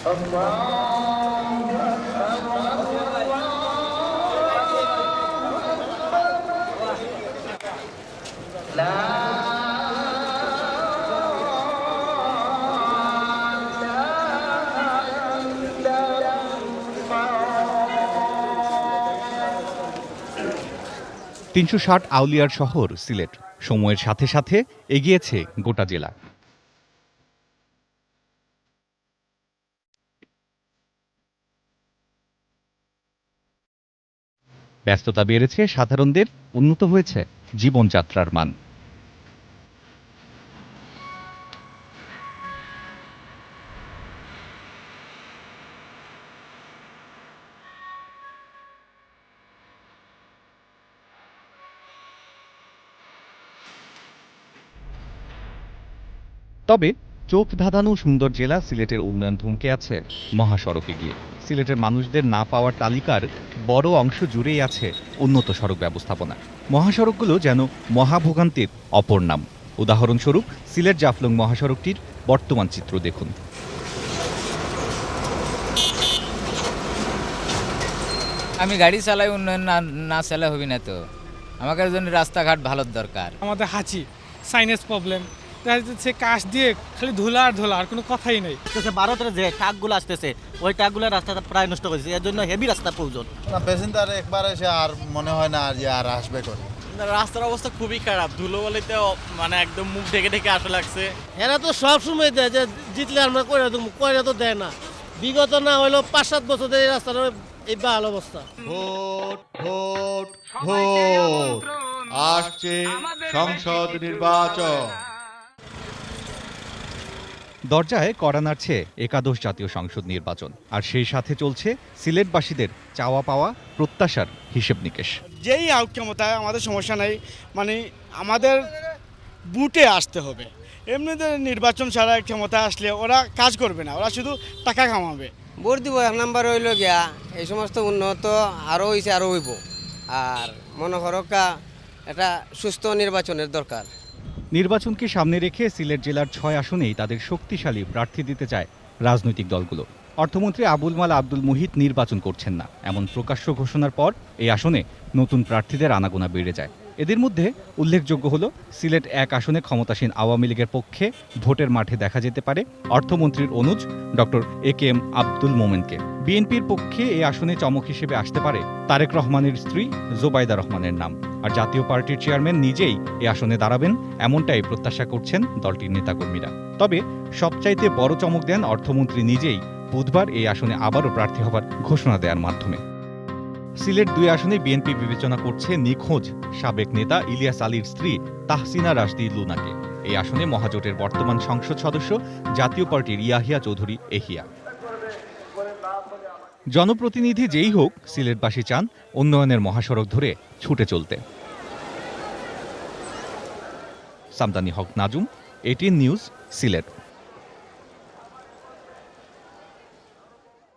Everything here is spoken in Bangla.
৩৬০ আউলিয়ার শহর সিলেট সময়ের সাথে সাথে এগিয়েছে গোটা জেলা। ব্যস্ততা বেড়েছে সাধারণদের, উন্নত হয়েছে জীবনযাত্রার মান। তবে চোখ ধাঁধানো সুন্দর জেলা সিলেটের উন্নয়ন থমকে আছে মহাসড়কে গিয়ে। সিলেটের মানুষদের না পাওয়ার তালিকার বড় অংশ জুড়েই আছে উন্নত সড়ক ব্যবস্থাপনা। মহাসড়কগুলো যেন মহাভোগান্তির অপর নাম। উদাহরণস্বরূপ সিলেট জাফলং মহাসড়কটির বর্তমান চিত্র দেখুন। আমি গাড়ি চালাই, উন্নয়ন না চালাই হবি না তো। আমাদের জন্য রাস্তাঘাট ভালোর দরকার। আমাদের হাঁচি সাইনেস প্রবলেম, সে কাশ দিয়ে খালি ধুলা আর ধুলা, আর কোনো কথাই নেই। ভারতের যে ট্রাকগুলো আসতেছে ওই ট্রাকগুলো রাস্তাটা প্রায় নষ্ট করেছে, এর জন্য হেভি রাস্তা প্রয়োজন। প্যাসেঞ্জার একবার এসে আর মনে হয় না আর আসবে করে। রাস্তার অবস্থা খুবই খারাপ, ধুলো বলিতে মানে একদম মুখ ঢেকে ঢেকে আসা লাগছে। এরা তো সব সময় দেয় যে জিতলে আমরা কইরা তো দেয় না। বিগত না হইলো ৫-৭ বছর ধরে এই রাস্তার এই বাল অবস্থা। ভোট ভোট ভোট, আসছে সংসদ নির্বাচন। দরজায় কড়া নাড়ছে একাদশ জাতীয় সংসদ নির্বাচন, আর সেই সাথে চলছে সিলেটবাসীদের চাওয়া পাওয়া প্রত্যাশার হিসেব নিকেশ। যেই আউট ক্ষমতায় আমাদের সমস্যা নেই, মানে আমাদের বুটে আসতে হবে। এমনিতে নির্বাচন ছাড়া ক্ষমতা আসলে ওরা কাজ করবে না, ওরা শুধু টাকা কামাবে। ভোট দিব, ১ নাম্বার হইল গিয়া এই সমস্ত উন্নত আরও হয়েছে, আরও হইব। আর মনে করকা একটা সুস্থ নির্বাচনের দরকার। নির্বাচনকে সামনে রেখে সিলেট জেলার ৬ আসনেই তাদের শক্তিশালী প্রার্থী দিতে চায় রাজনৈতিক দলগুলো। অর্থমন্ত্রী আবুল মাল আব্দুল মুহিত নির্বাচন করছেন না এমন প্রকাশ্য ঘোষণার পর এই আসনে নতুন প্রার্থীদের আনাগোনা বেড়ে যায়। এদের মধ্যে উল্লেখযোগ্য হল সিলেট ১ আসনে ক্ষমতাসীন আওয়ামী লীগের পক্ষে ভোটের মাঠে দেখা যেতে পারে অর্থমন্ত্রীর অনুজ ডক্টর এ.কে.এম. আব্দুল মোমেনকে। বিএনপির পক্ষে এই আসনে চমক হিসেবে আসতে পারে তারেক রহমানের স্ত্রী জোবাইদা রহমানের নাম। আর জাতীয় পার্টির চেয়ারম্যান নিজেই এই আসনে দাঁড়াবেন এমনটাই প্রত্যাশা করছেন দলটির নেতাকর্মীরা। তবে সবচাইতে বড় চমক দেন অর্থমন্ত্রী নিজেই বুধবার এই আসনে আবারও প্রার্থী হবার ঘোষণা দেওয়ার মাধ্যমে। সিলেট ২ আসনে বিএনপি বিবেচনা করছে নিখোঁজ সাবেক নেতা ইলিয়াস আলীর স্ত্রী তাহসিনা রাশদি লুনাকে। এই আসনে মহাজোটের বর্তমান সংসদ সদস্য জাতীয় পার্টির ইয়াহিয়া চৌধুরী এহিয়া। জনপ্রতিনিধি যেই হোক, সিলেটবাসী চান উন্নয়নের মহাসড়ক ধরে ছুটে চলতে। সামদানি হক নাজুম, 18 নিউজ, সিলেট।